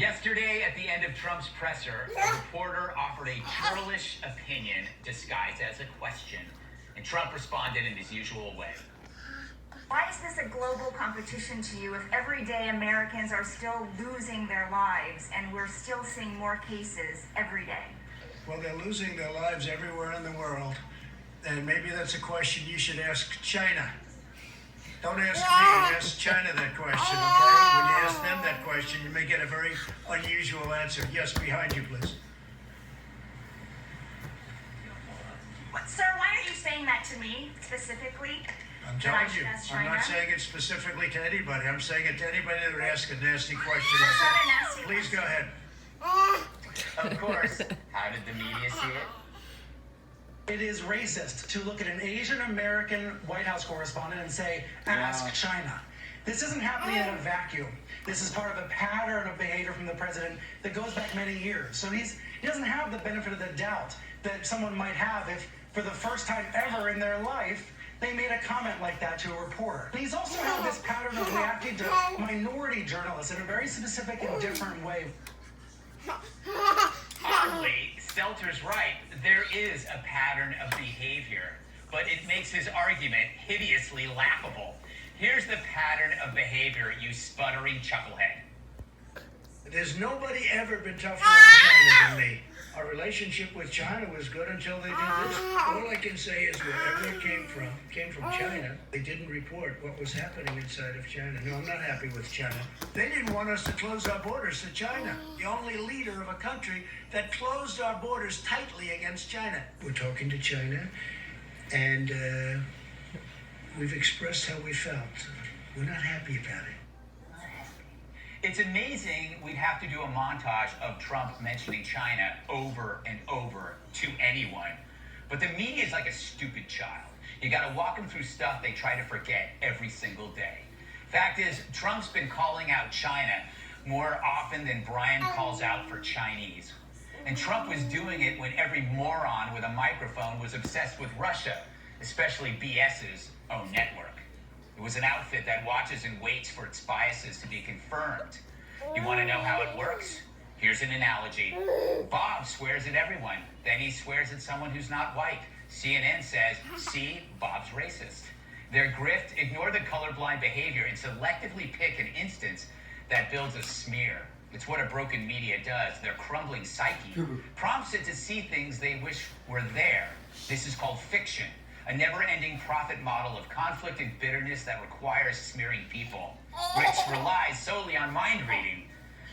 Yesterday, at the end of Trump's presser, a reporter offered a churlish opinion disguised as a question, and Trump responded in his usual way. Why is this a global competition to you if everyday Americans are still losing their lives and we're still seeing more cases every day? Well, they're losing their lives everywhere in the world, and maybe that's a question you should ask China. Don't ask me, ask China that question, okay? When you ask them that question, you may get a very unusual answer. Yes, behind you, please. What, sir, why are you saying that to me specifically? I'm telling you, I'm not saying it specifically to anybody. I'm saying it to anybody that would ask a nasty question. That's not a nasty Please question. go ahead. Of course. How did the media see it? It is racist to look at an Asian American White House correspondent and say, ask China. This isn't happening in a vacuum. This is part of a pattern of behavior from the president that goes back many years. So he doesn't have the benefit of the doubt that someone might have if, for the first time ever in their life, they made a comment like that to a reporter. And he's also had this pattern of reacting to minority journalists in a very specific and different way. Oddly, Stelter's right. There is a pattern of behavior, but it makes his argument hideously laughable. Here's the pattern of behavior, you sputtering chucklehead. There's nobody ever been tougher on China than me. Our relationship with China was good until they did this. All I can say is wherever it came from China. They didn't report what was happening inside of China. No, I'm not happy with China. They didn't want us to close our borders to China. The only leader of a country that closed our borders tightly against China. We're talking to China, and we've expressed how we felt. We're not happy about it. It's amazing we'd have to do a montage of Trump mentioning China over and over to anyone. But the media is like a stupid child. You gotta walk them through stuff they try to forget every single day. Fact is, Trump's been calling out China more often than Brian calls out for Chinese. And Trump was doing it when every moron with a microphone was obsessed with Russia, especially BS's own network. It was an outfit that watches and waits for its biases to be confirmed. You want to know how it works? Here's an analogy. Bob swears at everyone. Then he swears at someone who's not white. CNN says, see, Bob's racist. Their grift, ignore the colorblind behavior and selectively pick an instance that builds a smear. It's what a broken media does. Their crumbling psyche prompts it to see things they wish were there. This is called fiction. A never-ending profit model of conflict and bitterness that requires smearing people, which relies solely on mind reading.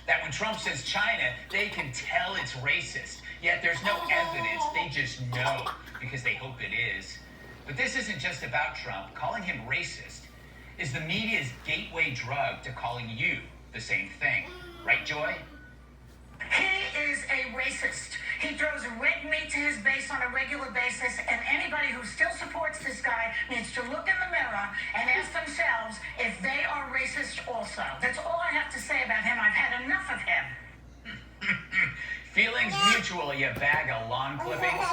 That when Trump says China, they can tell it's racist, yet there's no evidence, they just know, because they hope it is. But this isn't just about Trump. Calling him racist is the media's gateway drug to calling you the same thing. Right, Joy? He is a racist. He throws red meat to his base on a regular basis, and anybody who still supports this guy needs to look in the mirror and ask themselves if they are racist also. That's all I have to say about him. I've had enough of him. Feelings mutual, you bag of lawn clippings.